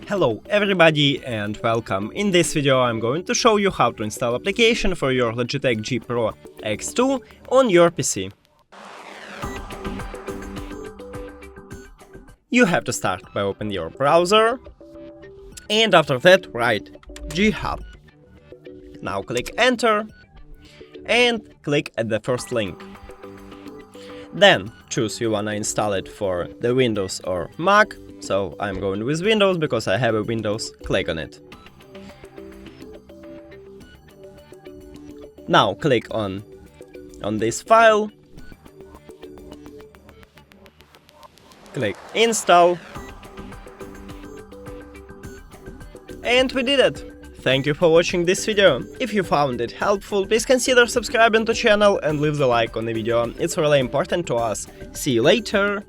Hello everybody and welcome. In this video I'm going to show you how to install application for your Logitech PRO X2 on your PC. You have to start by opening your browser and after that write GHub. Now click enter and click at the first link. Then choose you wanna install it for the Windows or Mac. So I'm going with Windows because I have a Windows. Click on it. Now click on this file. Click install. And we did it. Thank you for watching this video. If you found it helpful, please consider subscribing to the channel and leave the like on the video. It's really important to us. See you later.